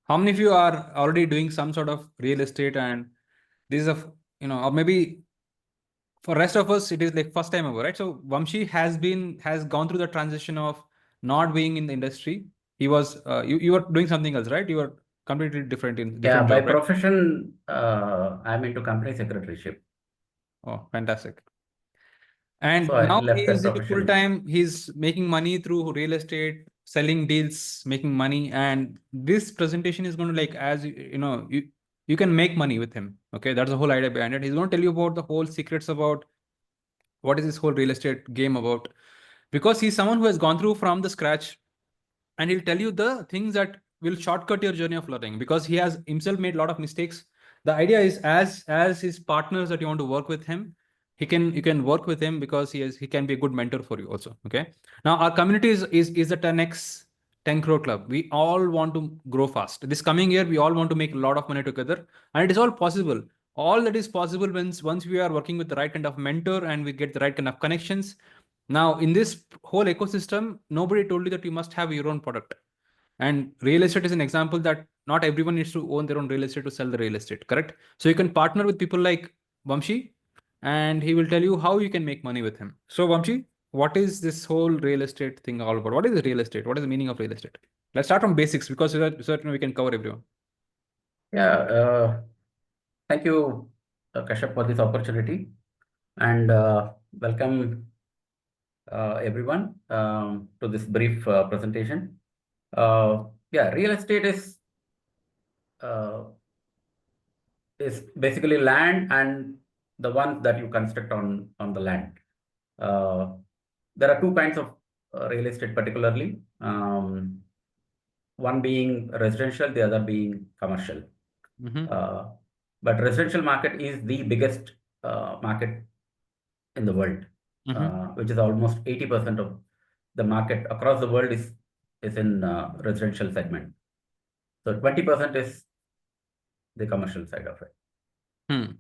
How many of you are already doing some sort of real estate, and this is a, or maybe for rest of us it is like first time ever, right? So Vamshi has gone through the transition of not being in the industry. He was you were doing something else, right? You were completely different in Yeah, different by job, right? profession, I'm into company secretaryship. Oh, fantastic. So And I now left that he's in full profession. time. He's making money through real estate, selling deals, making money. And this presentation is going to like, as you can make money with him. Okay, that's the whole idea behind it. He's going to tell you about the whole secrets about what is this whole real estate game about, because he's someone who has gone through from the scratch, and he'll tell you the things that will shortcut your journey of learning, because he has himself made a lot of mistakes. The idea is, as his partners that you want to work with him, you can work with him, because he can be a good mentor for you also. Okay, now our community is the 10x 10 crore club. We all want to grow fast this coming year. We all want to make a lot of money together, and it is all possible. All that is possible once we are working with the right kind of mentor and we get the right kind of connections. Now, in this whole ecosystem, nobody told you that you must have your own product. And real estate is an example that not everyone needs to own their own real estate to sell the real estate, correct? So you can partner with people like Vamshi, and he will tell you how you can make money with him. So, Vamshi, what is this whole real estate thing all about? What is real estate? What is the meaning of real estate? Let's start from basics, because certainly we can cover everyone. Yeah, thank you, Kashyap, for this opportunity, and welcome everyone to this brief presentation. Yeah, real estate uh, is basically land and the ones that you construct on the land. Uh, there are two kinds of real estate, particularly. One being residential, the other being commercial. Mm-hmm. Uh, but residential market is the biggest market in the world, Mm-hmm. which is almost 80% of the market across the world is in residential segment. So 20% is the commercial side of it. Hmm.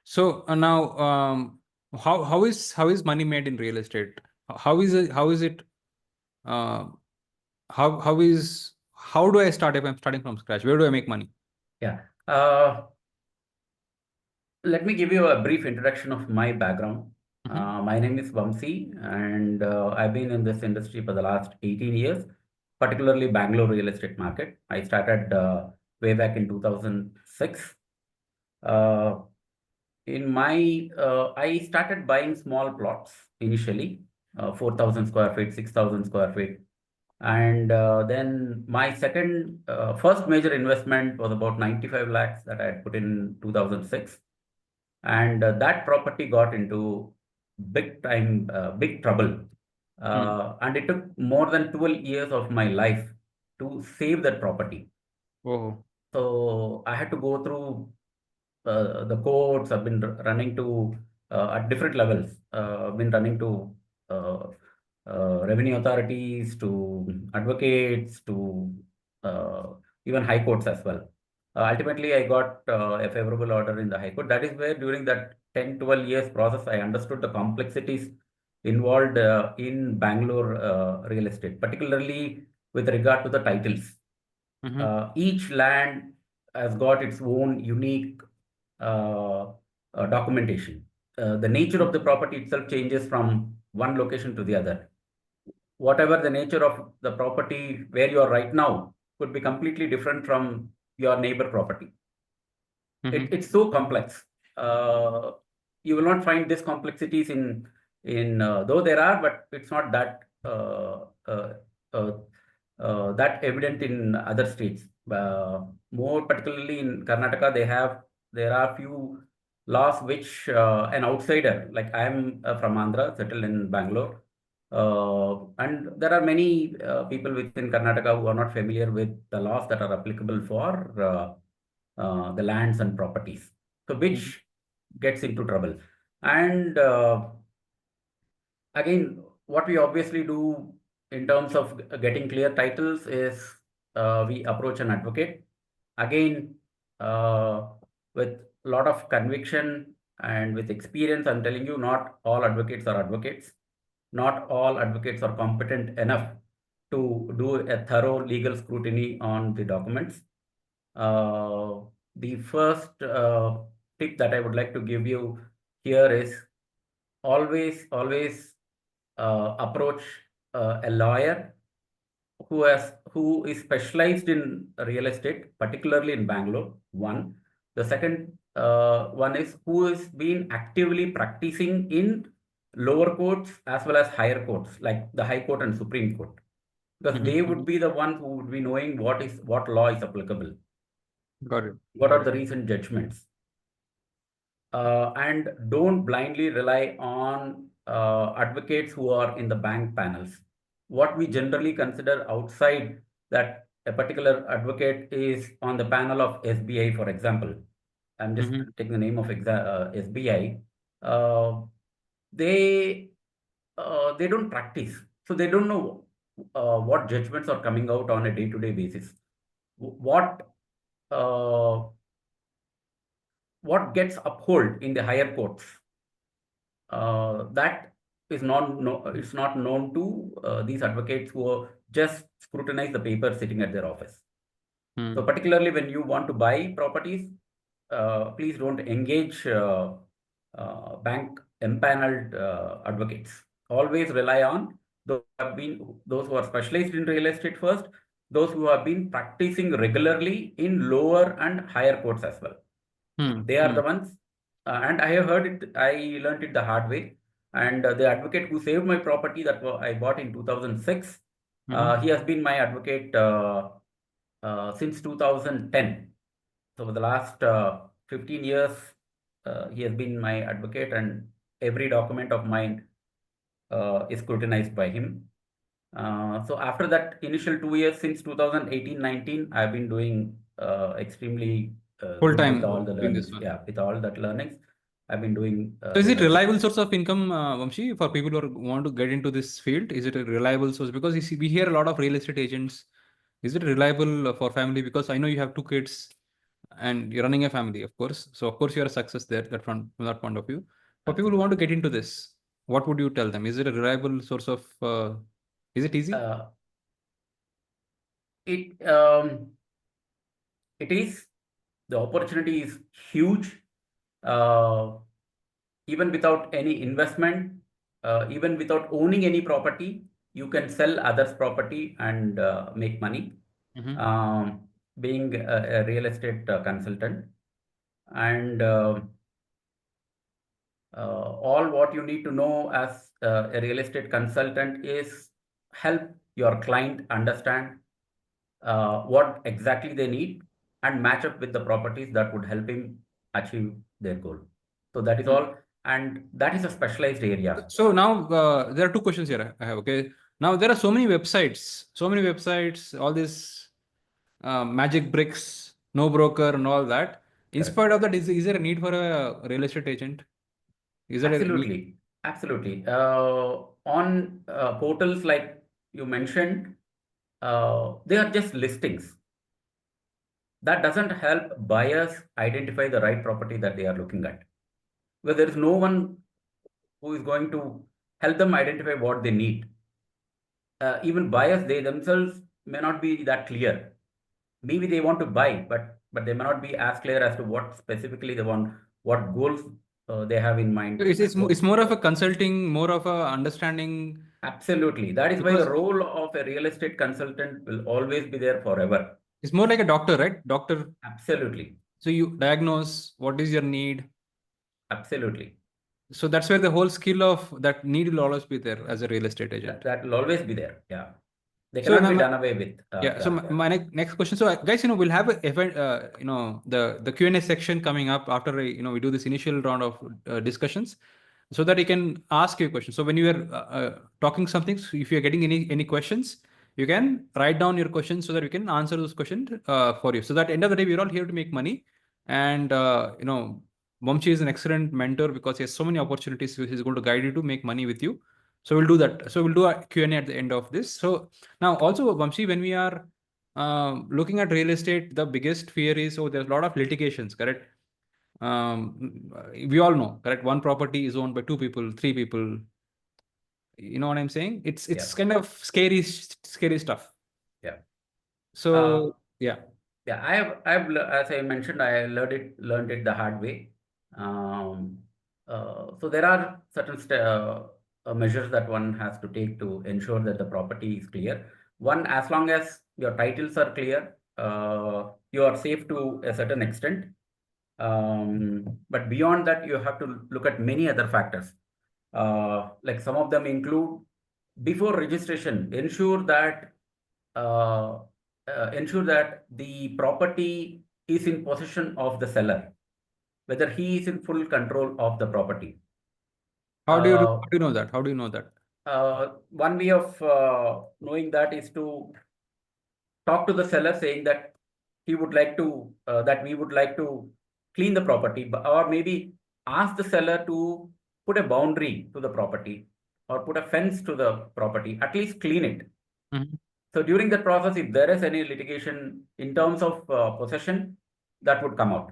So now, how is money made in real estate? How is it? Uh, how do I start if I'm starting from scratch? Where do I make money? Yeah. Let me give you a brief introduction of my background. Mm-hmm. My name is Vamsi, and I've been in this industry for the last 18 years, particularly Bangalore real estate market. I started way back in 2006. Uh, I started buying small plots initially, 4,000 square feet, 6,000 square feet. And then my first major investment was about 95 lakhs that I had put in 2006. And that property got into big trouble. Hmm. And it took more than 12 years of my life to save that property. Oh. So I had to go through the courts. I've been running to at different levels. I've been running to uh, revenue authorities, to advocates, to uh, even high courts as well. Ultimately, I got a favorable order in the high court. That is where during that 10, 12 years process, I understood the complexities involved in Bangalore real estate, particularly with regard to the titles. Mm-hmm. Each land has got its own unique uh, documentation. The nature of the property itself changes from one location to the other. Whatever the nature of the property where you are right now could be completely different from your neighbor property. Mm-hmm. It's so complex. Uh, you will not find these complexities in though there are, but it's not uh, that evident in other states. More particularly in Karnataka, there are few laws which an outsider, like I'm from Andhra, settled in Bangalore, and there are many people within Karnataka who are not familiar with the laws that are applicable for the lands and properties, so Mm-hmm. which gets into trouble. And again, what we obviously do in terms of getting clear titles is we approach an advocate. Again, uh, with a lot of conviction and with experience, I'm telling you, not all advocates are advocates. Not all advocates are competent enough to do a thorough legal scrutiny on the documents. The first tip that I would like to give you here is always approach a lawyer who is specialized in real estate, particularly in Bangalore. One. The second one is who is been actively practicing in lower courts as well as higher courts, like the High Court and Supreme Court, because they would be the ones who would be knowing what law is applicable, Got it. what Got are it. the recent judgments. And don't blindly rely on advocates who are in the bank panels. What we generally consider outside that a particular advocate is on the panel of SBI, for example. I'm just taking the name of SBI. They they don't practice, so they don't know what judgments are coming out on a day-to-day basis. What uh, what gets upheld in the higher courts, that is it's not known to these advocates who just scrutinize the paper sitting at their office. So particularly when you want to buy properties, please don't engage bank empaneled advocates. Always rely on those who are specialized in real estate first, those who have been practicing regularly in lower and higher courts as well. They are the ones, and I have heard it. I learned it the hard way. And the advocate who saved my property that I bought in 2006, he has been my advocate since 2010. So for the last 15 years, he has been my advocate, and every document of mine is scrutinized by him. So after that initial 2 years, since 2018-19, I've been doing extremely Full good with time all the doing this learnings. one. Yeah, with all that learnings, I've been doing So is it real estate. reliable source of income, Vamshi, for people who want to get into this field? Is it a reliable source? Because you see, we hear a lot of real estate agents. Is it reliable for family? Because I know you have two kids and you're running a family, of course. So of course you're a success there, that from that point of view. For people who want to get into this, what would you tell them? Is it a reliable source of? Is it easy? Uh, it is, the opportunity is huge. Uh, Even without any investment, even without owning any property, you can sell others' property and make money. Um, Being a real estate consultant, and all what you need to know as a real estate consultant is help your client understand what exactly they need and match up with the properties that would help him achieve their goal. So that is all, and that is a specialized area. So now there are two questions here I have. Okay. Now there are so many websites, all this magic bricks, no broker, and all that. In Correct. spite of that, is there a need for a real estate agent? Is there a Absolutely, absolutely. On portals like you mentioned, they are just listings. That doesn't help buyers identify the right property that they are looking at. Where there is no one who is going to help them identify what they need. Even buyers, they themselves may not be that clear. Maybe they want to buy, but they may not be as clear as to what specifically they want, what goals they have in mind. it's So more of a consulting, more of a understanding, absolutely. That is why the because role of a real estate consultant will always be there forever. it's more like a doctor, right? Doctor. Absolutely. So you diagnose what is your need. Absolutely. So that's where the whole skill of that need will always be there as a real estate agent. That will always be there. Yeah. They So cannot now be done away with. yeah. So Yeah. my next question. So guys, we'll have a event, the Q&A section coming up after we do this initial round of discussions, so that you can ask your questions. So when you are talking something, so if you're getting any questions, you can write down your questions so that we can answer those questions for you. So that end of the day, we're all here to make money, and Vamshi is an excellent mentor because he has so many opportunities. He's going to guide you to make money with you. So we'll do that. So we'll do a Q&A at the end of this. So now also, Vamshi, when we are looking at real estate, the biggest fear is, oh, there's a lot of litigations, correct? We all know, correct? One property is owned by two people, three people. You know what I'm saying? It's Yeah. kind of scary scary stuff. Yeah. So yeah. Yeah, as I mentioned, I learned it the hard way. Um, so there are certain measures that one has to take to ensure that the property is clear. One, as long as your titles are clear, you are safe to a certain extent. But beyond that, you have to look at many other factors. Like some of them include, before registration, uh, ensure that the property is in possession of the seller, whether he is in full control of the property. How do you know that? How do you know that? One way of knowing that is to talk to the seller, saying that he would like to that we would like to clean the property, or maybe ask the seller to put a boundary to the property or put a fence to the property, at least clean it. Mhm. So during that process, if there is any litigation in terms of possession, that would come out.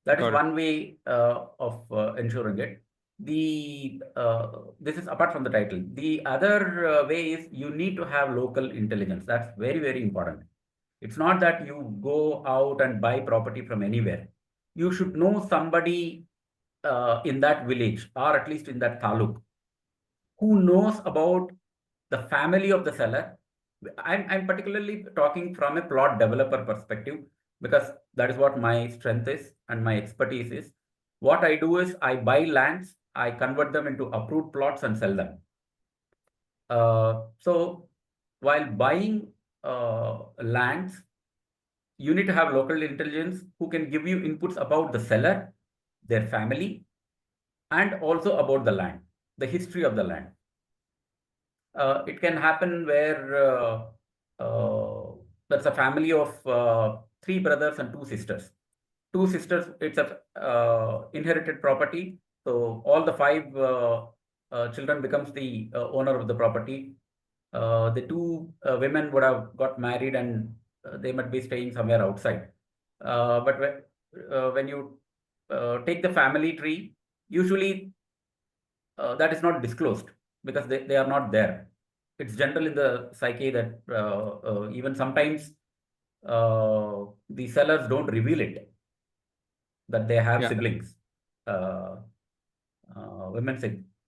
That is Got it. one way of ensuring it. This is apart from the title. The other way is you need to have local intelligence. That's very, very important. It's not that you go out and buy property from anywhere. You should know somebody in that village, or at least in that taluk, who knows about the family of the seller. I'm particularly talking from a plot developer perspective, because that is what my strength is and my expertise is. What I do is I buy lands, I convert them into approved plots and sell them. So while buying lands, you need to have local intelligence who can give you inputs about the seller, their family, and also about the land, the history of the land. It can happen where there's a family of three brothers and two sisters. Two sisters, it's a inherited property. So all the five children becomes the owner of the property. The two women would have got married, and they might be staying somewhere outside. But when you take the family tree, usually that is not disclosed because they are not there. It's general in the psyche that even sometimes the sellers don't reveal it, that they have Yeah. siblings, uh, women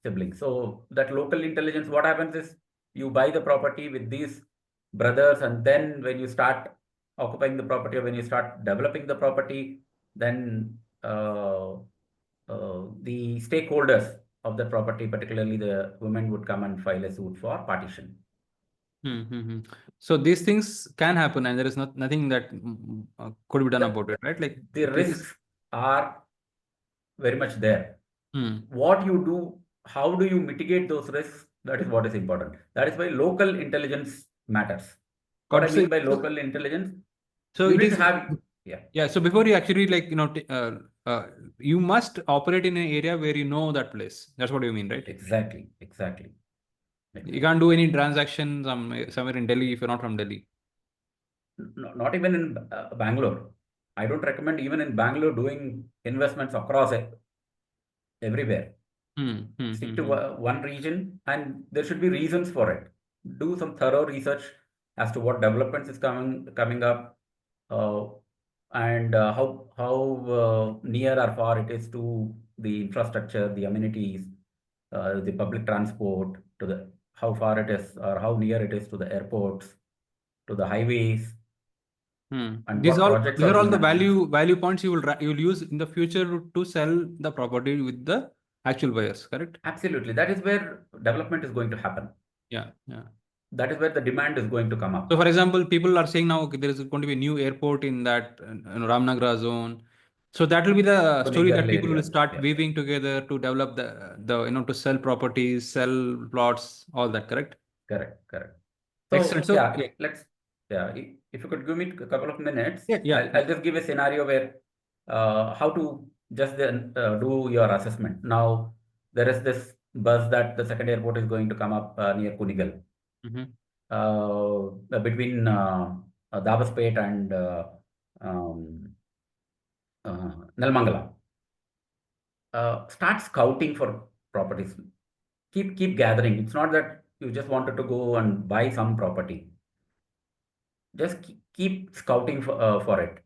siblings. So that local intelligence, what happens is you buy the property with these brothers, and then when you start occupying the property, or when you start developing the property, then the stakeholders of the property, particularly the women, would come and file a suit for partition. Mm-hmm. So these things can happen, and there is nothing that could be done The, about it, right? Like the it is. risks are very much there. Hmm. What you do, how do you mitigate those risks? That is what is important. That is why local intelligence matters. What Got I it. So, mean by so, local intelligence, so you it need to is. have, yeah, Yeah. So before you actually you must operate in an area where you know that place. That's what you mean, right? exactly, exactly, You exactly. can't do any transactions somewhere in Delhi if you're not from Delhi. Not even in Bangalore. I don't recommend even in Bangalore doing investments across everywhere. Hmm. Hmm. Stick Hmm. to Hmm. one region, and there should be reasons for it. Do some thorough research as to what developments is coming up, uh, and how near or far it is to the infrastructure, the amenities, the public transport, to the how far it is or how near it is to the airports, to the highways, Hmm. and what projects These are are all being the happening. value points you will use in the future to sell the property with the actual buyers, correct? Absolutely, that is where development is going to happen. Yeah. Yeah. That is where the demand is going to come So, up. for example, people are saying now, okay, there is going to be a new airport in that Ramnagra zone. So that will be the story that Kunigal people will area. start Yeah. weaving together to develop to sell properties, sell plots, all that, correct? Correct, correct. Excellent. So So, yeah, yeah, yeah, if you could give me a couple of minutes, yeah, yeah, yeah. I'll just give a scenario where how to just then do your assessment. Now, there is this bus that the second airport is going to come up near Kunigal, Mm-hmm. between Dabaspet and um, Nelmangala. Start scouting for properties. Keep gathering. It's not that you just wanted to go and buy some property, just keep scouting for it.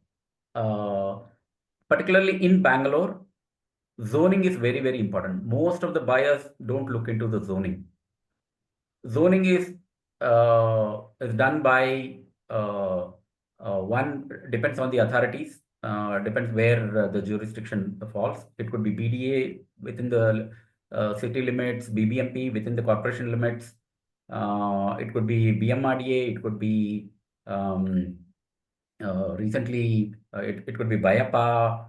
Particularly in Bangalore, zoning is very, very important. Most of the buyers don't look into the zoning. Zoning is done by one depends on the authorities, depends where the jurisdiction falls. It could be BDA within the city limits, BBMP within the corporation limits. It could be BMRDA. It could be recently it could be Bayappa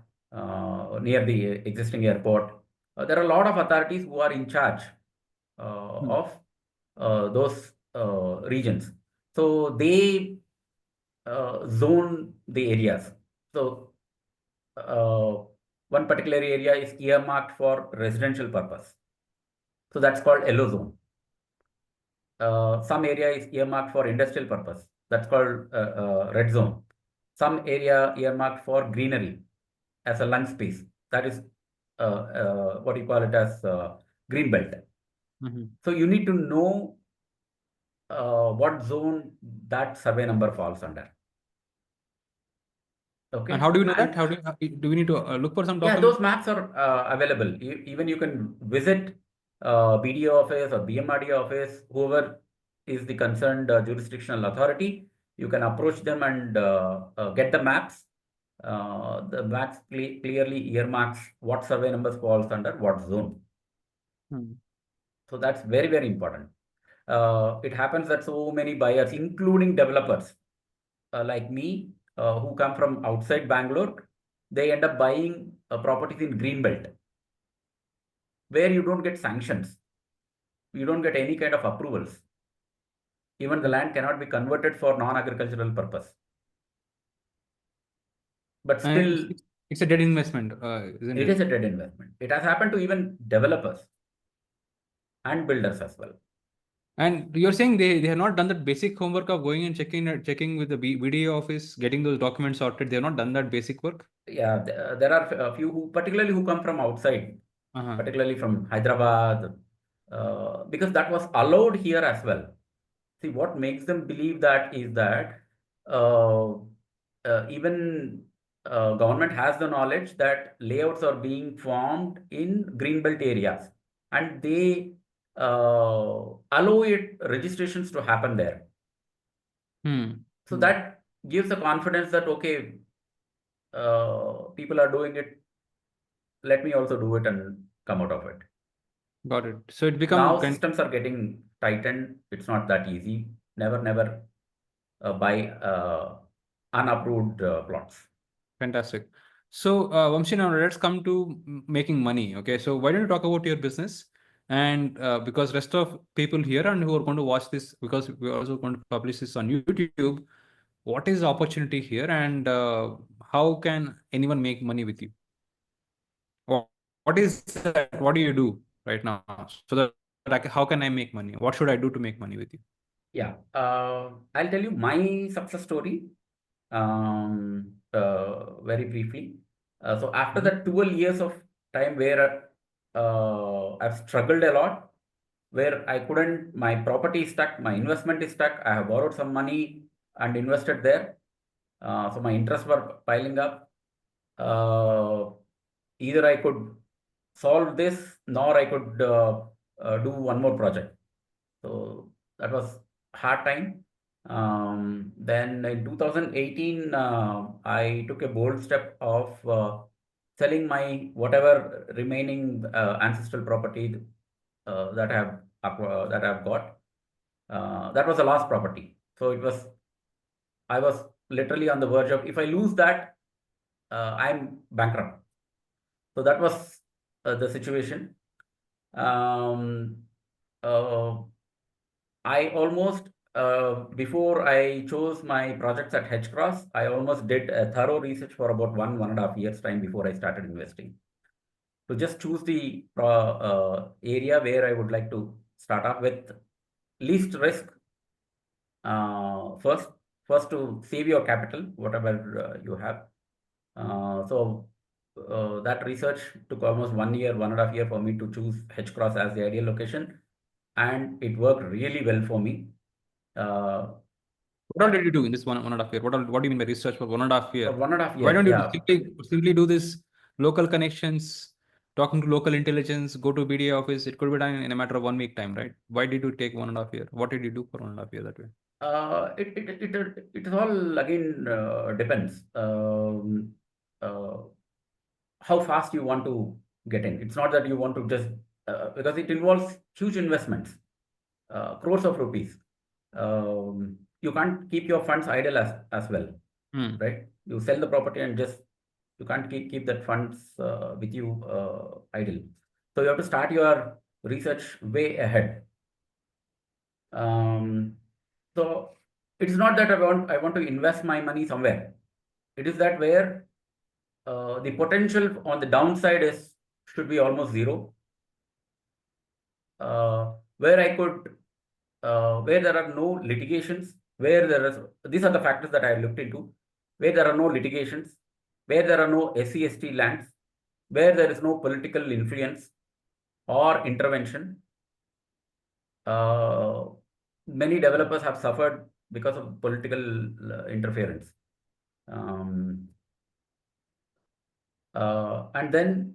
near the existing airport. There are a lot of authorities who are in charge of those regions. So they zone the areas. So one particular area is earmarked for residential purpose. So that's called yellow zone. Some area is earmarked for industrial purpose. That's called red zone. Some area earmarked for greenery as a lung space. That is what you call it as green belt. So you need to know what zone that survey number falls under. Okay. And how do you know that? Do we need to look for some Yeah, document? those maps are available. Even you can visit BDO office or BMRD office, whoever is the concerned jurisdictional authority. You can approach them and get the maps. The maps clearly earmarks what survey numbers falls under what zone. So that's very, very important. It happens that so many buyers, including developers like me, who come from outside Bangalore, they end up buying properties in Greenbelt, where you don't get sanctions. You don't get any kind of approvals. Even the land cannot be converted for non-agricultural purpose. But And still, it's a dead investment, isn't it it? is a dead investment. It has happened to even developers and builders as well. And you're saying they have not done that basic homework of going and checking with the BDA office, getting those documents sorted. They have not done that basic work. Yeah, there are a few who, particularly who come from outside, particularly from Hyderabad, because that was allowed here as well. See, what makes them believe that is that uh, even government has the knowledge that layouts are being formed in greenbelt areas, and they allow it registrations to happen there. So that gives the confidence that okay, people are doing it. Let me also do it and come out of it. Got it. So it Now become systems are getting tightened. It's not that easy. Never buy unapproved plots. fantastic. So, Vamshi, now let's come to making money. Okay, so why don't you talk about your business? And because rest of people here and who are going to watch this, because we're also going to publish this on YouTube, what is the opportunity here, and how can anyone make money with you? What, what is that? What do you do right now? So that how can I make money? What should I do to make money with you? Yeah, I'll tell you my success story very briefly. So after the 12 years of time where I've struggled a lot, where I couldn't, my property is stuck, my investment is stuck, I have borrowed some money and invested there. So my interests were piling up. Either I could solve this, nor I could do one more project. So that was hard time. Then in 2018, I took a bold step of selling my whatever remaining ancestral property that that I've got. That was the last property. So I was literally on the verge of, if I lose that, I'm bankrupt. So that was the situation. Um, uh, I almost, before I chose my projects at Hedge Cross, I almost did a thorough research for about 1.5 years time before I started investing. To just choose the area where I would like to start off with least risk first to save your capital, whatever you have. That research took almost 1 year, 1.5 year for me to choose H Cross as the ideal location. and it worked really well for me. What all did you do in this 1.5 year? What do you mean by research for 1.5 year? For 1.5 Why years, don't you yeah. simply do this local connections, talking to local intelligence, go to BDA office? It could be done in a matter of 1 week time, right? Why did you take 1.5 year? What did you do for 1.5 year that way? It is all again depends how fast you want to get in. It's not that you want to just because it involves huge investments, crores of rupees. You can't keep your funds idle as well, right? You sell the property and just you can't keep that funds with you idle. So you have to start your research way ahead. So it's not that I want to invest my money somewhere. It is that where the potential on the downside is should be almost zero. Where I could where there are no litigations, where there is these are the factors that I looked into, where there are no litigations, where there are no SC/ST lands, where there is no political influence or intervention. Many developers have suffered because of political interference. And then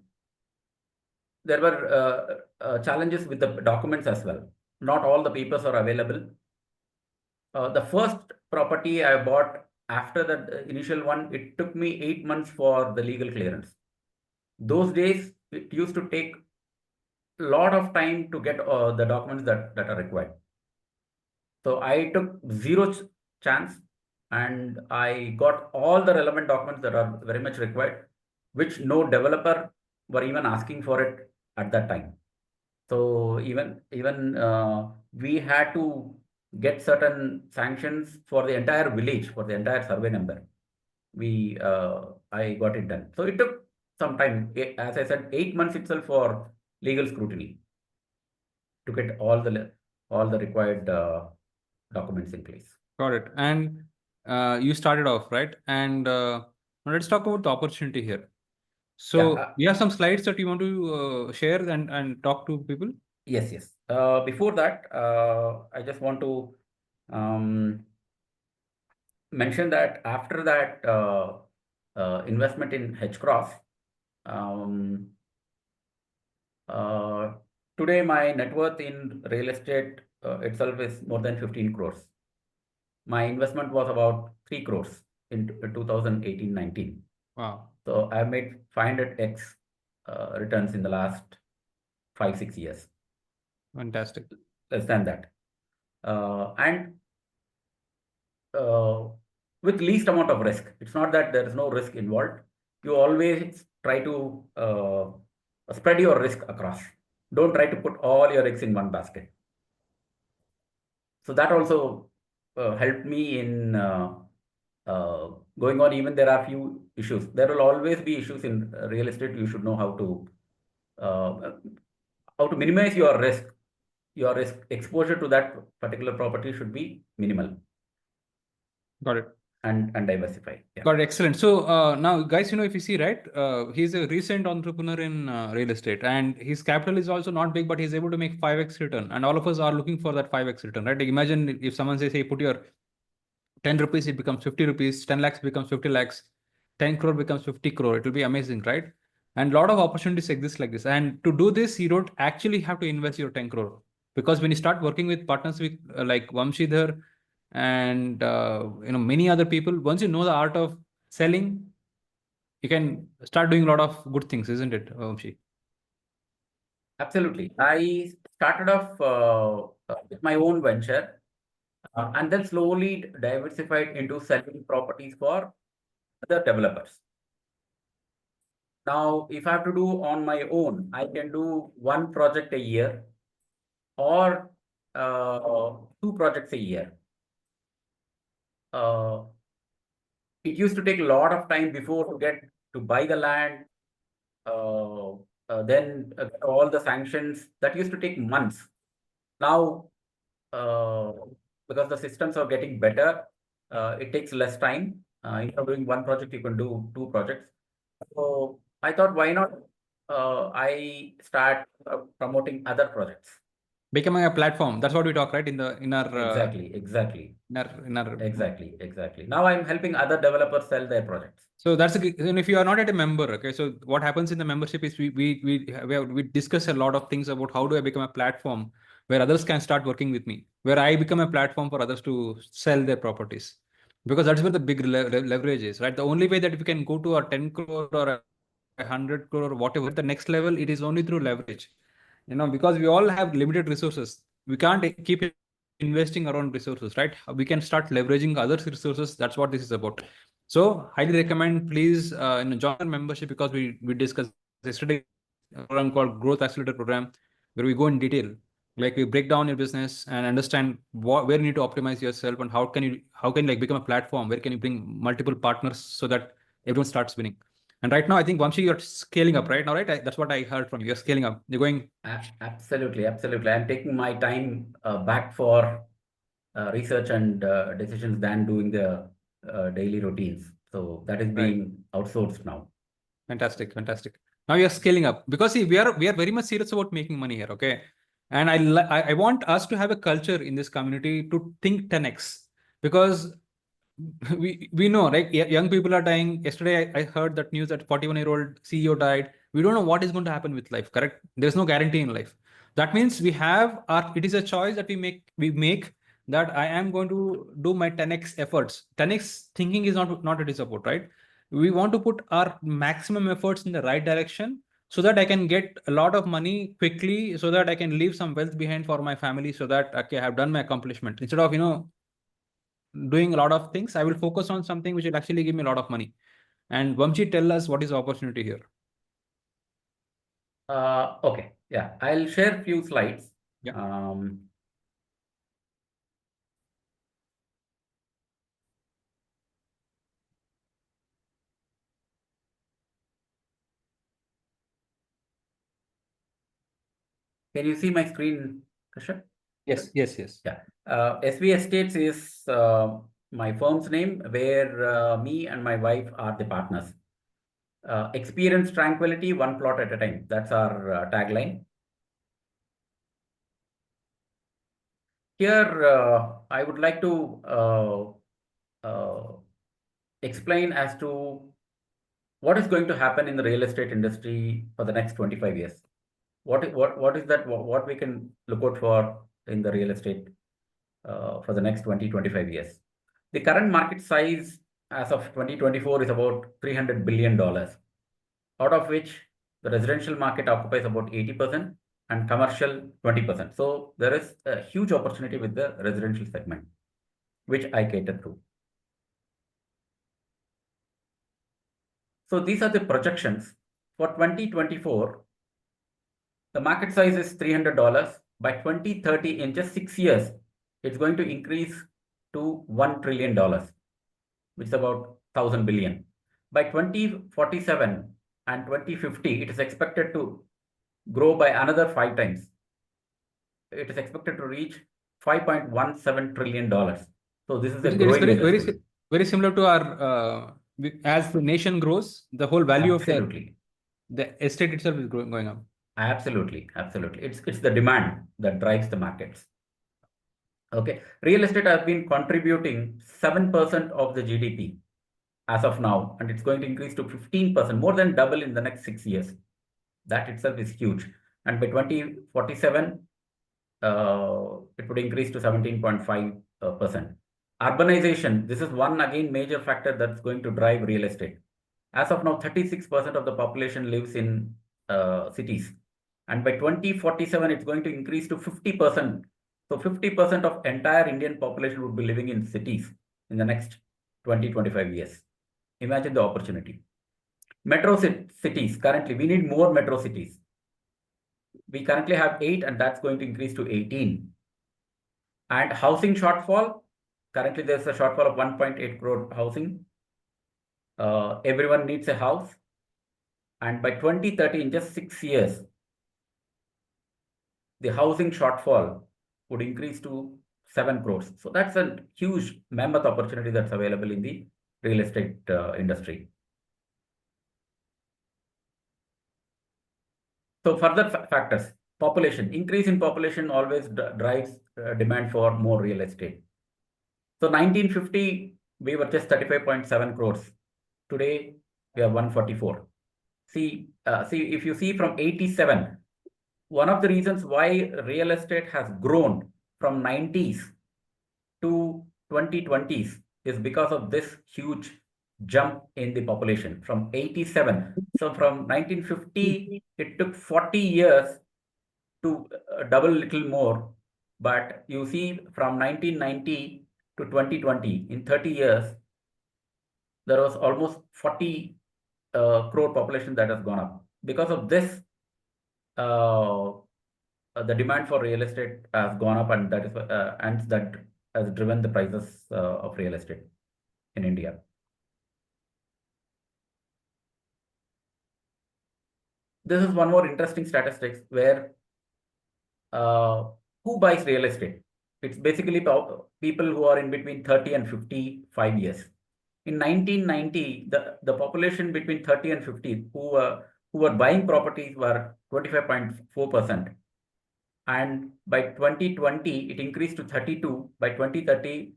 there were challenges with the documents as well. Not all the papers are available. The first property I bought after the initial one, it took me 8 months for the legal clearance. Those days, it used to take a lot of time to get the documents that are required. So I took zero chance and I got all the relevant documents that are very much required, which no developer were even asking for it at that time. So even we had to get certain sanctions for the entire village, for the entire survey number. I got it done. So it took some time. As I said, 8 months itself for legal scrutiny to get all the required documents in place. Got it. And you started off, right? And now let's talk about the opportunity here. So Yeah. you have some slides that you want to share and talk to people? Yes, yes. Before that, I just want to mention that after that investment in H Cross, um, uh, today my net worth in real estate itself is more than 15 crores. My investment was about 3 crores in 2018-19. Wow. So I made 500x returns in the last 5-6 years. Fantastic. Less than that. And with least amount of risk. It's not that there is no risk involved. You always try to spread your risk across. Don't try to put all your eggs in one basket. So that also helped me in going on. Even there are few issues. There will always be issues in real estate. You should know how to minimize your risk. Your risk exposure to that particular property should be minimal. Got it. And diversify. Yeah. Got it. Excellent. So now, guys, if you see, right, he's a recent entrepreneur in real estate, and his capital is also not big, but he's able to make 5x return. And all of us are looking for that 5x return, right? Like imagine if someone says, hey, put your 10 rupees, it becomes 50 rupees, 10 lakhs becomes 50 lakhs, 10 crore becomes 50 crore. It will be amazing, right? And a lot of opportunities exist like this. And to do this, you don't actually have to invest your 10 crore. Because when you start working with partners with like Vamsidhara and many other people, once you know the art of selling, you can start doing a lot of good things, isn't it, Vamshi? Absolutely. I started off with my own venture and then slowly diversified into selling properties for other developers. Now, if I have to do on my own, I can do one project a year or two projects a year. It used to take a lot of time before to buy the land, then all the sanctions. That used to take months. Now, because the systems are getting better, it takes less time. Instead of doing one project, you can do two projects. So I thought, why not I start promoting other projects? becoming a platform. That's what we talk, right? In our Exactly. in our Exactly. Now I'm helping other developers sell their projects. So that's and if you are not at a member, okay. So what happens in the membership is we discuss a lot of things about how do I become a platform where others can start working with me, where I become a platform for others to sell their properties, because that's where the big leverage is, right? The only way that we can go to a 10 crore or a 100 crore or whatever the next level, it is only through leverage, because we all have limited resources. We can't keep investing around resources, right? We can start leveraging other resources. That's what this is about. So highly recommend, please, join our membership, because we discussed yesterday a program called Growth Accelerator Program, where we go in detail, like we break down your business and understand where you need to optimize yourself, and how can you like become a platform where can you bring multiple partners so that everyone starts winning. And right now, I think, Vamshi, you're scaling up right now, right? That's what I heard from you. You're scaling up. You're going. Absolutely. I'm taking my time back for research and decisions than doing the daily routines. So that is Right. being outsourced now. Fantastic, fantastic. Now you're scaling up, because see, we are very much serious about making money here, okay? And I want us to have a culture in this community to think 10x, because we know, right? Young people are dying. Yesterday, I heard that news that 41-year-old CEO died. We don't know what is going to happen with life. Correct? There's no guarantee in life. That means we have our. It is a choice that we make that I am going to do my 10x efforts. 10x thinking is not a support, right? We want to put our maximum efforts in the right direction, so that I can get a lot of money quickly, so that I can leave some wealth behind for my family, so that, okay, I have done my accomplishment. Instead of doing a lot of things, I will focus on something which will actually give me a lot of money. And Vamshi, tell us what is the opportunity here. Okay. Yeah. I'll share a few slides. Yeah. Can you see my screen, Kashyap? Yes, yes, yes. Yeah. SV Estates is my firm's name, where me and my wife are the partners. Experience tranquility, one plot at a time. That's our tagline. Here, I would like to explain as to what is going to happen in the real estate industry for the next 25 years. What is that? What we can look out for in the real estate for the next 25 years. The current market size as of 2024 is about $300 billion, out of which the residential market occupies about 80% and commercial 20%. So there is a huge opportunity with the residential segment, which I cater to. So these are the projections for 2024. The market size is $300. By 2030, in just 6 years, it's going to increase to $1 trillion, which is about 1,000 billion. By 2047 and 2050, it is expected to grow by another 5 times. It is expected to reach $5.17 trillion. So this is a It is growing very, industry. very similar to our, as the nation grows, the whole value of Absolutely. the estate itself is going up. Absolutely. It's the demand that drives the markets. Okay. Real estate has been contributing 7% of the GDP as of now, and it's going to increase to 15%, more than double in the next 6 years. That itself is huge. And by 2047, it would increase to 17.5%. Urbanization, this is one again major factor that's going to drive real estate. As of now, 36% of the population lives in cities. And by 2047, it's going to increase to 50%. So 50% of entire Indian population would be living in cities in the next 20-25 years. Imagine the opportunity. Metro cities, currently, we need more metro cities. We currently have 8, and that's going to increase to 18. And housing shortfall, currently there's a shortfall of 1.8 crore housing. Everyone needs a house. And by 2030, in just 6 years, the housing shortfall would increase to 7 crores. So that's a huge mammoth opportunity that's available in the real estate industry. So further factors, population, increase in population always drives demand for more real estate. So 1950, we were just 35.7 crores. Today, we are 144. See, if you see from 87, one of the reasons why real estate has grown from 90s to 2020s is because of this huge jump in the population from 87. So from 1950, it took 40 years to double little more. But you see from 1990 to 2020, in 30 years, there was almost 40 crore population that has gone up. Because of this, uh, the demand for real estate has gone up, and that has driven the prices of real estate in India. This is one more interesting statistics where who buys real estate? It's basically people who are in between 30 and 55 years. In 1990, the population between 30 and 50 who were buying properties were 25.4%. And by 2020, it increased to 32. By 2030,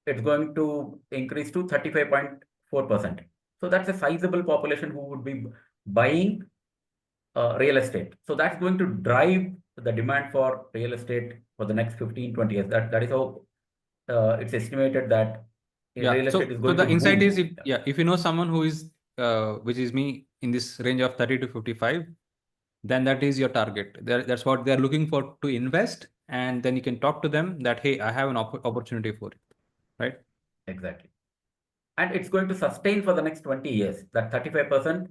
it's going to increase to 35.4%. So that's a sizable population who would be buying real estate. So that's going to drive the demand for real estate for the next 15, 20 years. That is how it's estimated that real estate is So going the to insight boom. is, if you know someone who is, which is me, in this range of 30 to 55, then that is your target. That's what they're looking for to invest. And then you can talk to them that, hey, I have an opportunity for it, right? Exactly. And it's going to sustain for the next 20 years. That 35%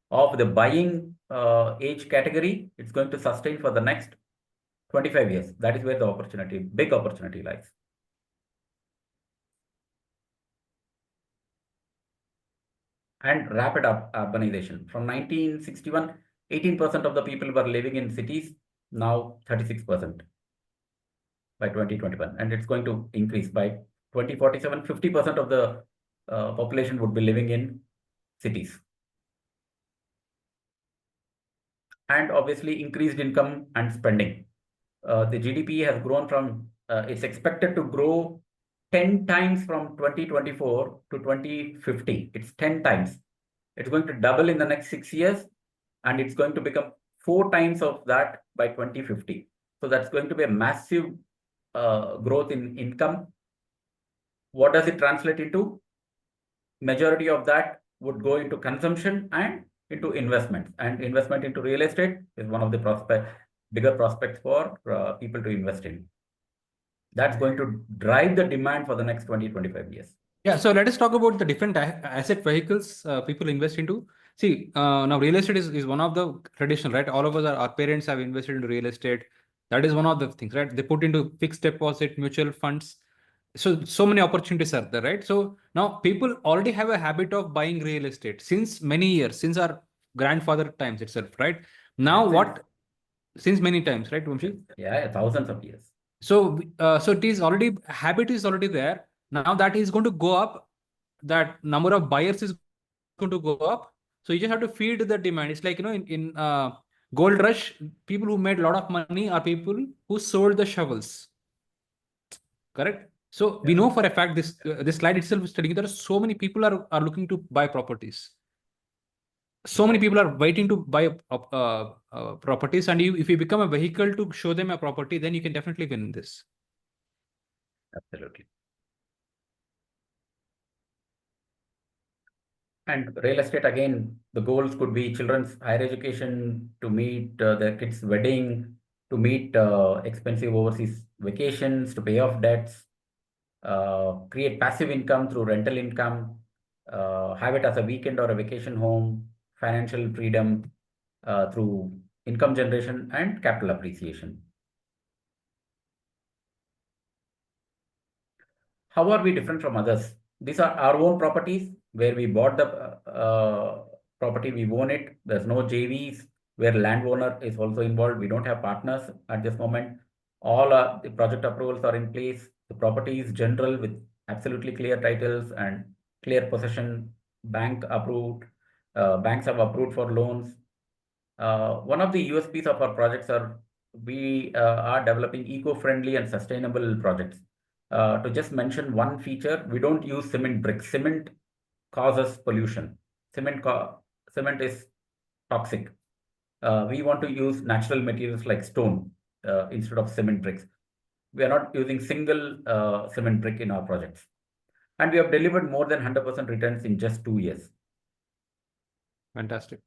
of the buying age category, it's going to sustain for the next 25 years. That is where the opportunity, big opportunity lies. And rapid urbanization. From 1961, 18% of the people were living in cities, now 36% by 2021. And it's going to increase by 2047, 50% of the population would be living in cities. And obviously increased income and spending. The GDP has grown from, it's expected to grow 10 times from 2024 to 2050. It's 10 times. It's going to double in the next 6 years, and it's going to become 4 times of that by 2050. So that's going to be a massive growth in income. What does it translate into? Majority of that would go into consumption and into investments. And investment into real estate is one of the bigger prospects for people to invest in. That's going to drive the demand for the next 20-25 years. Yeah, so let us talk about the different asset vehicles people invest into. See, now real estate is one of the traditional, right? All of us, our parents have invested into real estate. That is one of the things, right? They put into fixed deposit, mutual funds. So many opportunities are there, right? So now people already have a habit of buying real estate since many years, since our grandfather times itself, right? Now since many times, right, Vamshi? Yeah, thousands of years. So it is already, habit is already there. Now that is going to go up. That number of buyers is going to go up. So you just have to feed the demand. It's like, in gold rush, people who made a lot of money are people who sold the shovels. Correct. So we know for a fact this slide itself is telling you that so many people are looking to buy properties. So many people are waiting to buy properties, and if you become a vehicle to show them a property, then you can definitely win this. Absolutely. And real estate, again, the goals could be children's higher education, to meet their kids' wedding, to meet expensive overseas vacations, to pay off debts, create passive income through rental income, have it as a weekend or a vacation home, financial freedom through income generation and capital appreciation. How are we different from others? These are our own properties where we bought the property, we own it. There's no JVs where landowner is also involved. We don't have partners at this moment. All the project approvals are in place. The property is general with absolutely clear titles and clear possession, bank approved. Banks have approved for loans. One of the USPs of our projects are we are developing eco-friendly and sustainable projects. To just mention one feature, we don't use cement bricks. Cement causes pollution. Cement is toxic. We want to use natural materials like stone instead of cement bricks. We are not using single cement brick in our projects. And we have delivered more than 100% returns in just 2 years. Fantastic.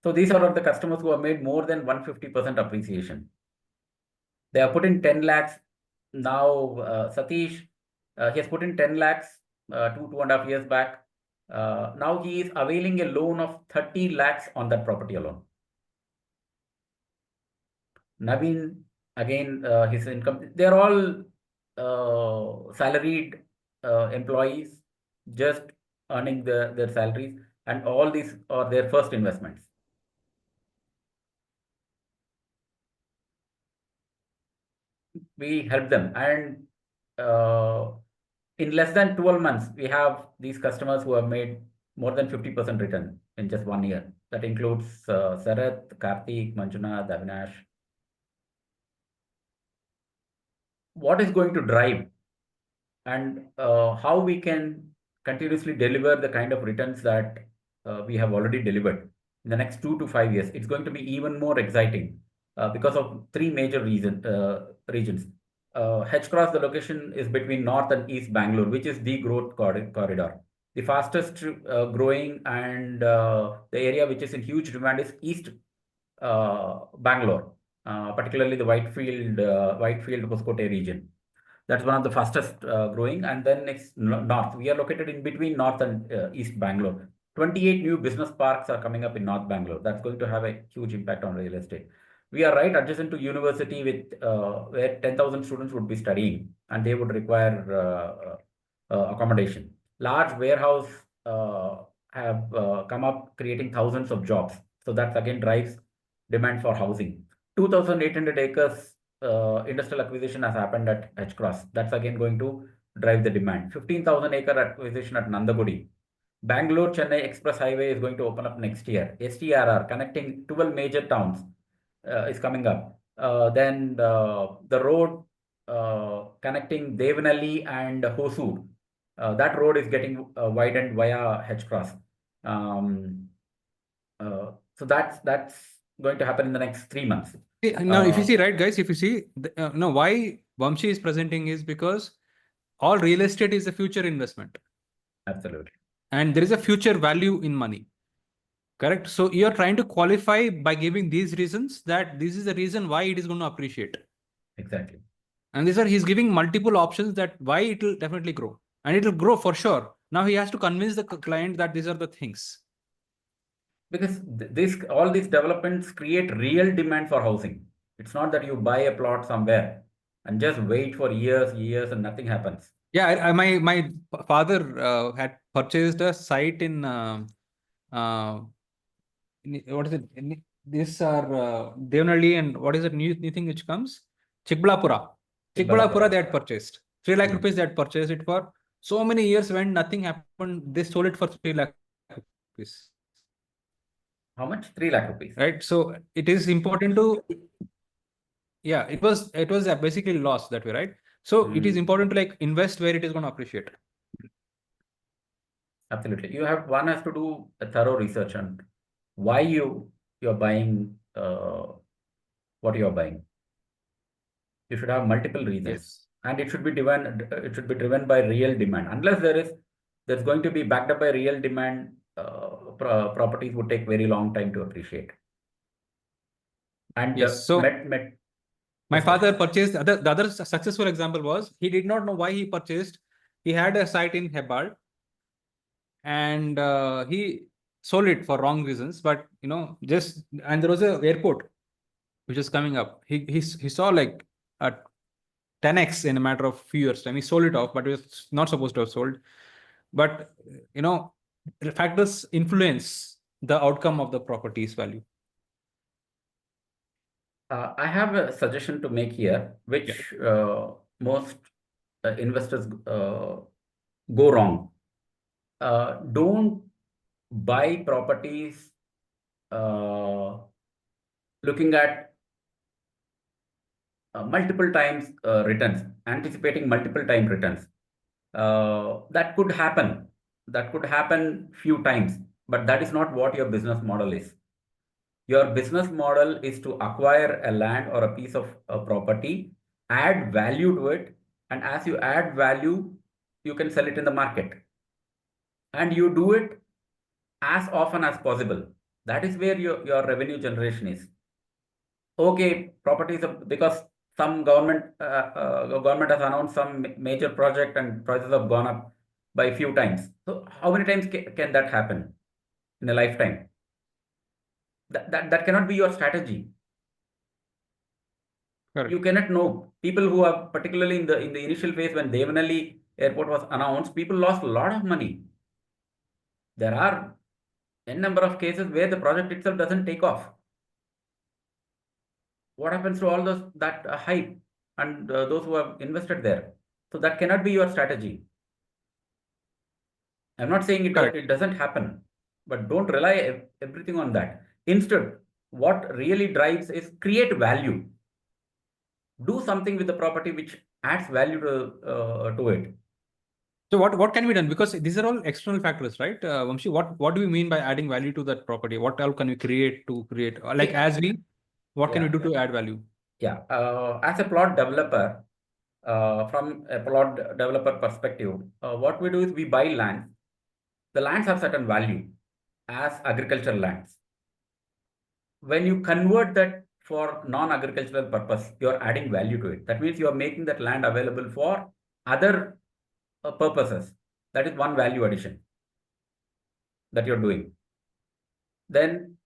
So these are the customers who have made more than 150% appreciation. They have put in 10 lakhs. Now, Satish, he has put in 10 lakhs 2.5 years back. Now he is availing a loan of 30 lakhs on that property alone. Naveen, again, his income, they're all salaried employees, just earning their salaries, and all these are their first investments. We help them, and in less than 12 months, we have these customers who have made more than 50% return in just 1 year. That includes Sarath, Karthik, Manjuna, Davinash. What is going to drive and how we can continuously deliver the kind of returns that we have already delivered in the next 2 to 5 years? It's going to be even more exciting because of three major regions. H-Cross, the location is between North and East Bangalore, which is the growth corridor. The fastest growing and the area which is in huge demand is East Bangalore, particularly the Whitefield, Hoskote region. That's one of the fastest growing. And then next, North. We are located in between North and East Bangalore. 28 new business parks are coming up in North Bangalore. That's going to have a huge impact on real estate. We are right adjacent to university with where 10,000 students would be studying and they would require accommodation. Large warehouse have come up creating thousands of jobs. So that again drives demand for housing. 2,800 acres industrial acquisition has happened at H-Cross. That's again going to drive the demand. 15,000 acre acquisition at Nandagudi. Bangalore Chennai Express Highway is going to open up next year. STRR connecting 12 major towns is coming up. Then the road connecting Devanalli and Hosur. That road is getting widened via H-Cross. So that's going to happen in the next 3 months. Now, if you see, right, guys, if you see, why Vamshi is presenting is because all real estate is a future investment. Absolutely. And there is a future value in money. Correct. So you're trying to qualify by giving these reasons that this is the reason why it is going to appreciate. Exactly. And he's giving multiple options that why it will definitely grow. And it will grow for sure. Now he has to convince the client that these are the things. Because all these developments create real demand for housing. It's not that you buy a plot somewhere and just wait for years and nothing happens. Yeah, my father had purchased a site in what is it? These are Devanalli, and what is the new thing which comes? Chikbalapura. Chikbalapura they had purchased. 3 lakh rupees they had purchased it for. So many years when nothing happened, they sold it for 3 lakh rupees. How much? 3 lakh rupees. Right. So it is important to, yeah, it was basically lost that way, right? So it is important to like invest where it is going to appreciate. Absolutely. One has to do a thorough research on why you're buying what you're buying. You should have multiple reasons. Yes. And it should be driven by real demand. Unless there's going to be backed up by real demand, properties would take very long time to appreciate. And yes. So my father purchased, the other successful example was, he did not know why he purchased. He had a site in Hebbal and he sold it for wrong reasons. But, and there was an airport which is coming up. He saw like a 10x in a matter of few years time. He sold it off, but it was not supposed to have sold. But, the factors influence the outcome of the property's value. I have a suggestion to make here, which most investors go wrong. Don't buy properties looking at multiple times returns, anticipating multiple time returns. That could happen. That could happen few times, but that is not what your business model is. Your business model is to acquire a land or a piece of property, add value to it, and as you add value, you can sell it in the market. And you do it as often as possible. That is where your revenue generation is. Okay, properties because some government has announced some major project and prices have gone up by a few times. So how many times can that happen in a lifetime? That cannot be your strategy. Correct. You cannot know. People who are particularly in the initial phase when Devanali airport was announced, people lost a lot of money. There are n number of cases where the project itself doesn't take off. What happens to all those that hype and those who have invested there? So that cannot be your strategy. I'm not saying it doesn't happen, but don't rely everything on that. Instead, what really drives is create value. Do something with the property which adds value to it. So what can be done? Because these are all external factors, right? Vamshi, what do we mean by adding value to that property? What else can we create to create? Like what can we do to add value? Yeah, as a plot developer, from a plot developer perspective, what we do is we buy land. The lands have certain value as agricultural lands. When you convert that for non-agricultural purpose, you're adding value to it. That means you're making that land available for other purposes. That is one value addition that you're doing. Then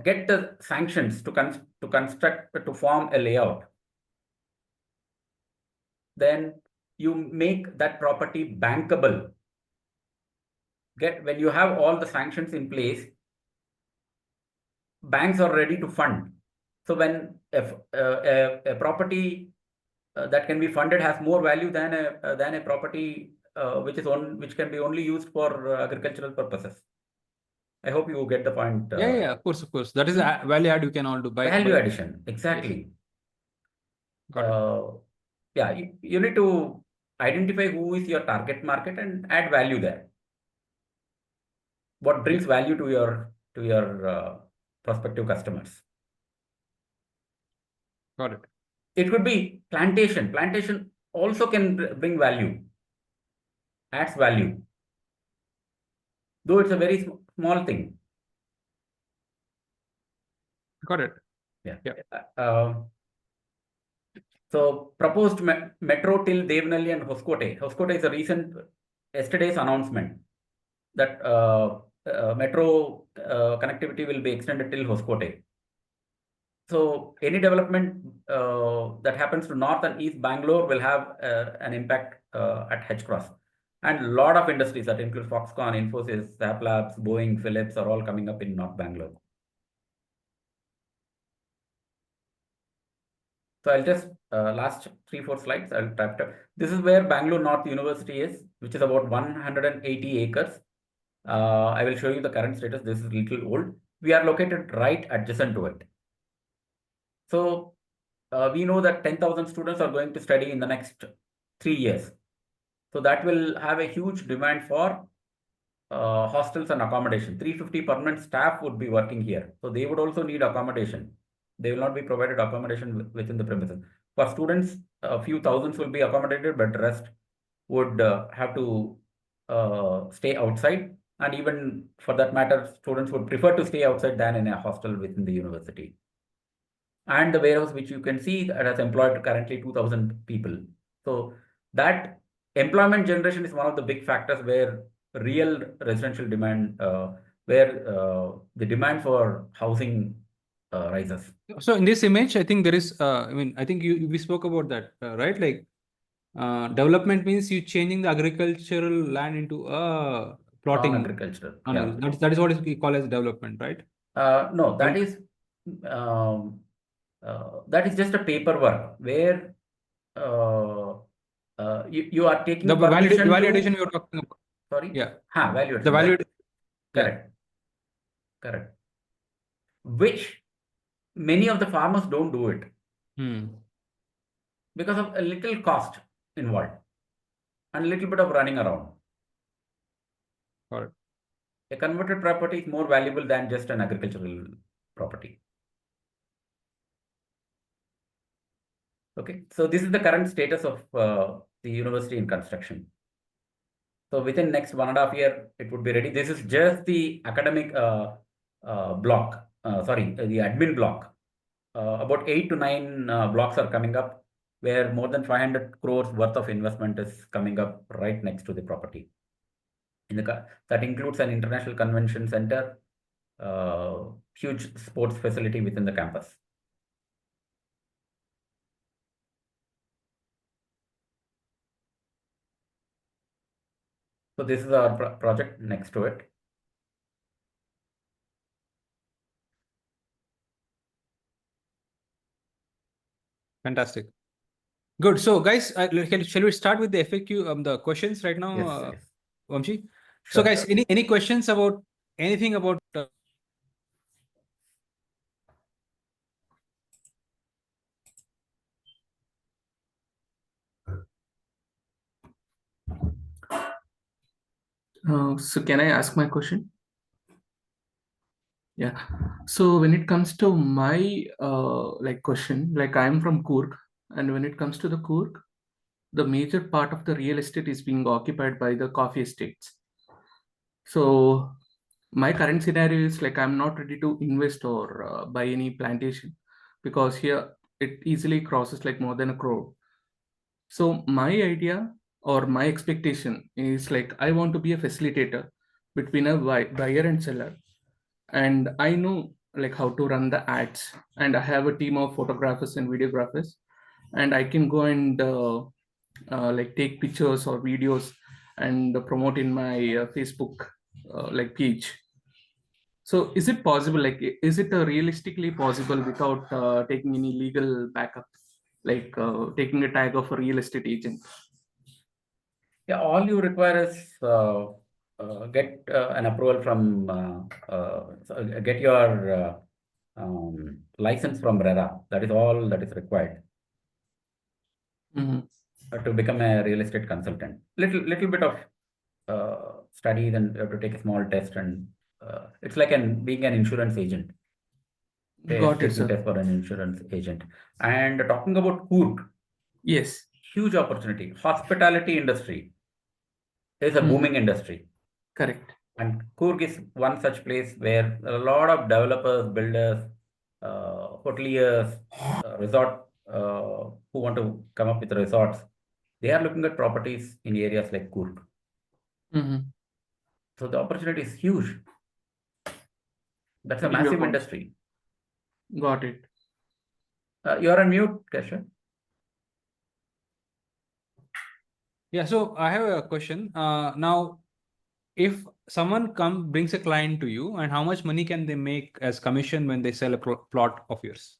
get the sanctions to construct, to form a layout. Then you make that property bankable. When you have all the sanctions in place, banks are ready to fund. So when a property that can be funded has more value than a property which can be only used for agricultural purposes. I hope you get the point. Yeah, of course. That is a value add you can all do by value addition. Exactly. Got it. You need to identify who is your target market and add value there. What brings value to your prospective customers. Got it. It could be plantation. Plantation also can bring value, adds value, though it's a very small thing. Got it. Yeah. So proposed metro till Devnalli and Hoskote. Hoskote is a recent yesterday's announcement that metro connectivity will be extended till Hoskote. So any development that happens to North and East Bangalore will have an impact at H Cross. And a lot of industries that include Foxconn, Infosys, Zap Labs, Boeing, Philips are all coming up in North Bangalore. So I'll just last 3-4 slides. I'll type it up. This is where Bangalore North University is, which is about 180 acres. I will show you the current status. This is a little old. We are located right adjacent to it. So we know that 10,000 students are going to study in the next 3 years. So that will have a huge demand for hostels and accommodation. 350 permanent staff would be working here. So they would also need accommodation. They will not be provided accommodation within the premises. For students, a few thousands will be accommodated, but the rest would have to stay outside. And even for that matter, students would prefer to stay outside than in a hostel within the university. And the warehouse, which you can see, that has employed currently 2,000 people. So that employment generation is one of the big factors where real residential demand, where the demand for housing rises. So in this image, I think there is, I think we spoke about that, right? Like development means you changing the agricultural land into a plotting. Non-agricultural. Yeah. That is what we call as development, right? No, that is just a paperwork where you are taking the permission value addition you are talking about. Sorry? Yeah. Value addition. The value. Correct. which many of the farmers don't do it because of a little cost involved and a little bit of running around. Got it. A converted property is more valuable than just an agricultural property. Okay, so this is the current status of the university in construction. So within next 1.5 year, it would be ready. This is just the academic block, the admin block. About 8 to 9 blocks are coming up, where more than 500 crores worth of investment is coming up right next to the property. That includes an international convention center, huge sports facility within the campus. So this is our project next to it. Fantastic. Good. So, guys, shall we start with the FAQ, the questions right now, Yes. Vamshi? So, Sure. guys, any questions about anything about? So can I ask my question? Yeah. So when it comes to my question, like I'm from Kurg, and when it comes to the Kurg, the major part of the real estate is being occupied by the coffee estates. So my current scenario is like I'm not ready to invest or buy any plantation because here it easily crosses like more than a crore. So my idea or my expectation is like I want to be a facilitator between a buyer and seller, and I know like how to run the ads, and I have a team of photographers and videographers, and I can go and like take pictures or videos and promote in my Facebook like page. So is it possible, like is it realistically possible without taking any legal backup, like taking a tag of a real estate agent? Yeah, all you require is get an approval from get your license from RERA. That is all that is required to become a real estate consultant. Little bit of study, then you have to take a small test, and it's like being an insurance agent. Got it, Taking sir. test for an insurance agent. And talking about Kurk, Yes. huge opportunity. Hospitality industry is a booming industry. Correct. And Kurg is one such place where a lot of developers, builders, hoteliers, resort who want to come up with resorts, they are looking at properties in areas like Kurg. So the opportunity is huge. That's a massive industry. Got it. You're on mute, Keshav. Yeah. So I have a question. Now, if someone brings a client to you, and how much money can they make as commission when they sell a plot of yours?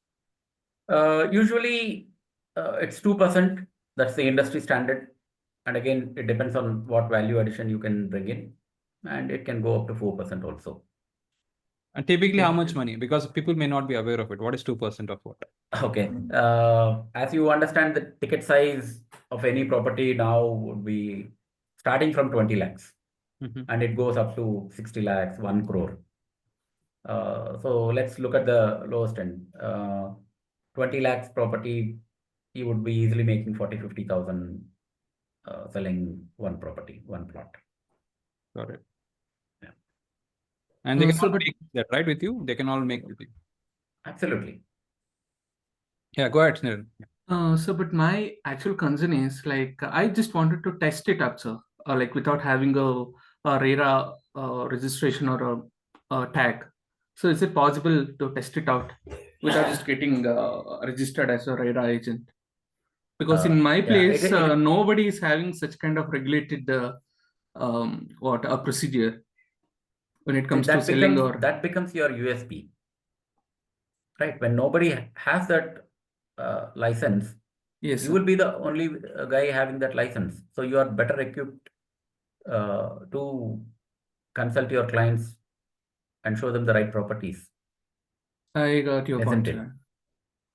Usually, it's 2%. That's the industry standard. And again, it depends on what value addition you can bring in. And it can go up to 4% also. And typically, how much money? Because people may not be aware of it. What is 2% of what? Okay. As you understand, the ticket size of any property now would be starting from 20 lakhs. And it goes up to 60 lakhs, 1 crore. So let's look at the lowest end. 20 lakhs property, you would be easily making 40,000-50,000 selling one property, one plot. Got it. Yeah. And they can all make that, right, with you? They can all make with you. Absolutely. Yeah, go ahead, Sniran. So, but my actual concern is like I just wanted to test it up, sir, like without having a RERA registration or a tag. So, is it possible to test it out without just getting registered as a RERA agent? Because in my place, nobody is having such kind of regulated a procedure when it comes to selling or that becomes your USP, right? When nobody has that license, yes, you sir. will be the only guy having that license. So you are better equipped to consult your clients and show them the right properties. I got your point, isn't it? sir.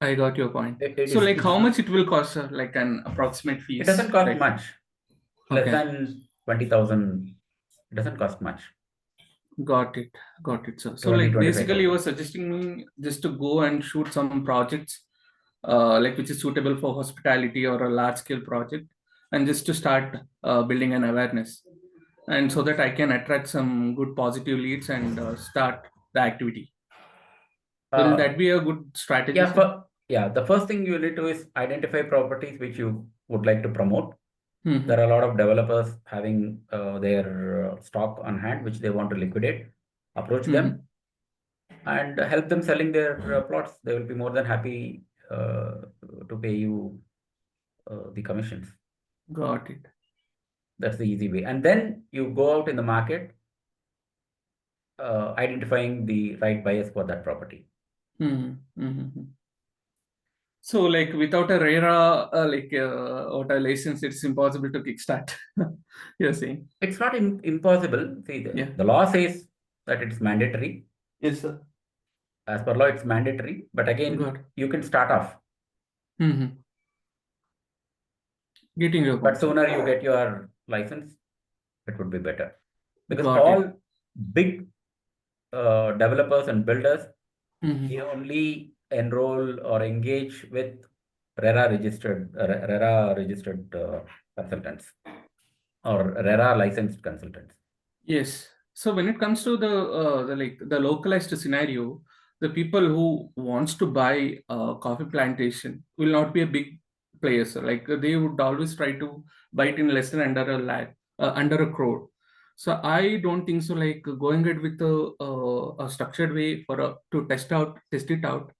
I got your point. It So, is. like, It's, how much it will cost, sir? Like an approximate it fees? doesn't cost Like, much. Less okay, than 20,000. It doesn't cost much. got it, sir. So, 20, like, basically, you 25,000. were suggesting me just to go and shoot some projects, like which is suitable for hospitality or a large scale project, and just to start building an awareness, and so that I can attract some good positive leads and start the activity. Will Uh, that be a good strategy, yeah. sir? The first thing you need to is identify properties which you would like to promote. Mm-hmm. There are a lot of developers having their stock on hand which they want to liquidate. Approach them and help them selling their plots. They will be more than happy to pay you the commissions. Got it. That's the easy way. And then you go out in the market identifying the right buyers for that property. So, like, without a RERA, or a license, it's impossible to kickstart. You're saying? It's not impossible. See, Yeah. the law says that it's mandatory. Yes, sir. As per law, it's mandatory. But again, Got. you can start off. Getting your But point, sir. sooner you get your license, it would be better. Because Got all it. big developers and builders, Mhm. they only enroll or engage with RERA registered consultants or RERA licensed consultants. Yes. So when it comes to the localized scenario, the people who wants to buy a coffee plantation will not be a big players. So, like, they would always try to buy it in less than under a lakh, under a crore. So I don't think so. Like, going ahead with a structured way for test it out.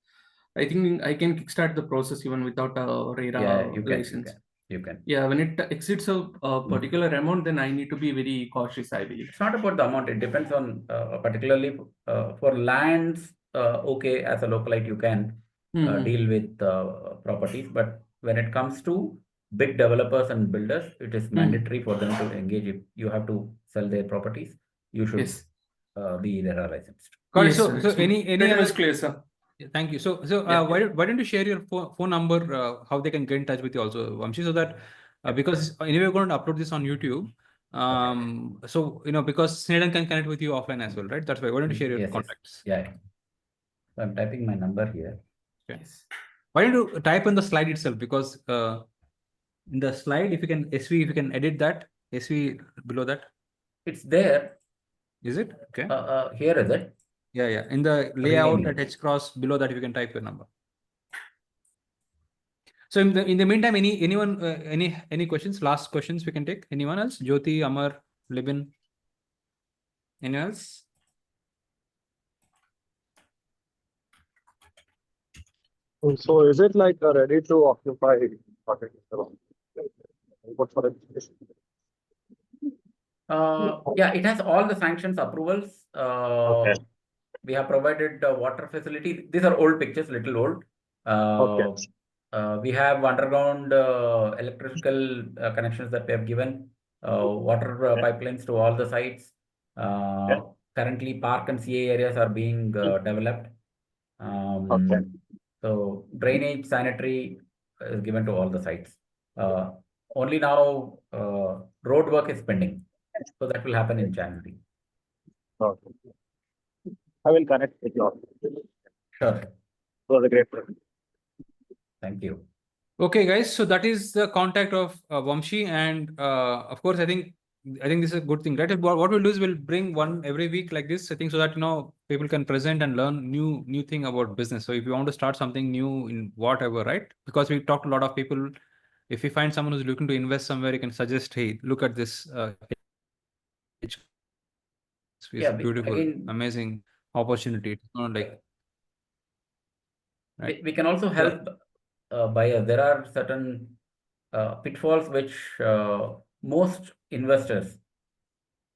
I think I can kickstart the process even without a Yeah, RERA you can, license. you can. Yeah, when it exceeds a particular amount, then I need to be very cautious, I believe. It's not about the amount. It depends on particularly for lands. Okay, as a localite, you can deal with properties. But when it comes to big developers and builders, it is mandatory for them to engage. If you have to sell their properties, you should Yes. be RERA licensed. Got it. Yes, So, sir. so It's any pretty much other? clear, sir. Yeah, thank you. So, Yeah. why don't you share your phone number, how they can get in touch with you also, Vamshi, so that because anyway we're going to upload this on YouTube. So because Snedan can connect with you offline as well, right? That's why. Why don't you share your Yes, yes. contacts? Yeah. So I'm typing my number here. Okay. Yes. Why don't you type in the slide itself? Because in the slide, if you can edit that SV below that. It's there. Is it? Okay. Here is it. Yeah, yeah. In the layout Renaming. at H cross below that, you can type your number. So in the meantime, anyone any questions? Last questions we can take. Anyone else? Jyoti, Amar, Libin. Anyone else? So is it like a ready to occupy project? What for education? Yeah, it has all the sanctions approvals. Okay. We have provided water facility. These are old pictures, little old. Okay. We have underground electrical connections that we have given, water pipelines to all the sites. Yeah. Currently, park and CA areas are being developed. Okay. So drainage, sanitary is given to all the sites. Only now road work is pending. So that will happen in January. Okay. I will connect with you. Sure. It was a great project. Thank you. Okay, guys. So that is the contact of Vamshi, and of course, I think this is a good thing, right? What we'll do is we'll bring one every week like this. I think so that people can present and learn new thing about business. So if you want to start something new in whatever, right? Because we talked to a lot of people. If you find someone who's looking to invest somewhere, you can suggest, hey, look at this. It's beautiful, again, amazing opportunity. It's not like right. we can also help buyers. There are certain pitfalls which most investors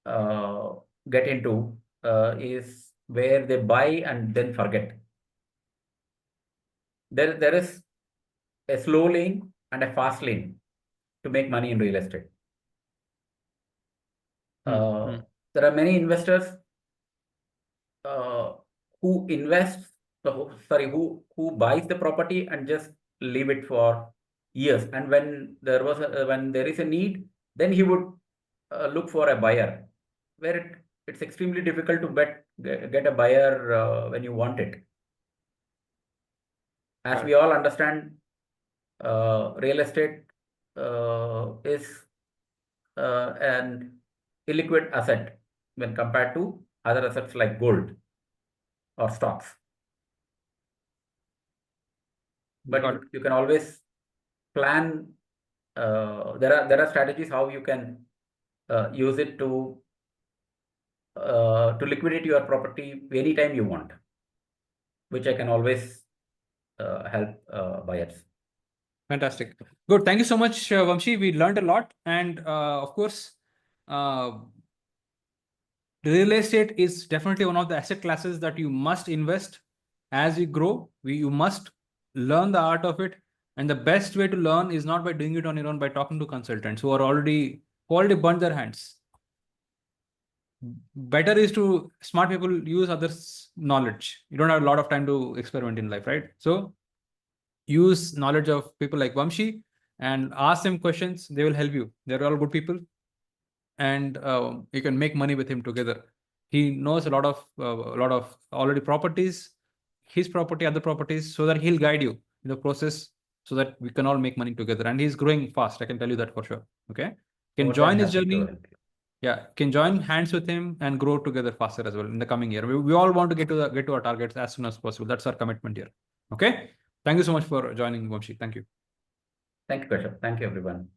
get into is where they buy and then forget. There is a slow lane and a fast lane to make money in real estate. There are many investors who invest who buys the property and just leave it for years, and when there is a need, then he would look for a buyer, where it's extremely difficult to get a buyer when you want it. As we all understand, real estate is an illiquid asset when compared to other assets like gold or stocks. But you can always plan. There are strategies how you can use it to liquidate your property anytime you want, which I can always help buyers. Fantastic. Good. Thank you so much, Vamshi. We learned a lot. And of course, real estate is definitely one of the asset classes that you must invest as you grow. You must learn the art of it. And the best way to learn is not by doing it on your own, by talking to consultants who already burnt their hands. Better is to smart people use others' knowledge. You don't have a lot of time to experiment in life, right? So use knowledge of people like Vamshi and ask them questions. They will help you. They're all good people. And you can make money with him together. He knows a lot of already properties, his property, other properties, so that he'll guide you in the process so that we can all make money together. And he's growing fast. I can tell you that for sure. Okay. Can join his journey. Yeah, can join hands with him and grow together faster as well in the coming year. We all want to get to our targets as soon as possible. That's our commitment here. Okay. Thank you so much for joining, Vamshi. Thank you. Thank you, Kashyap. Thank you, everyone.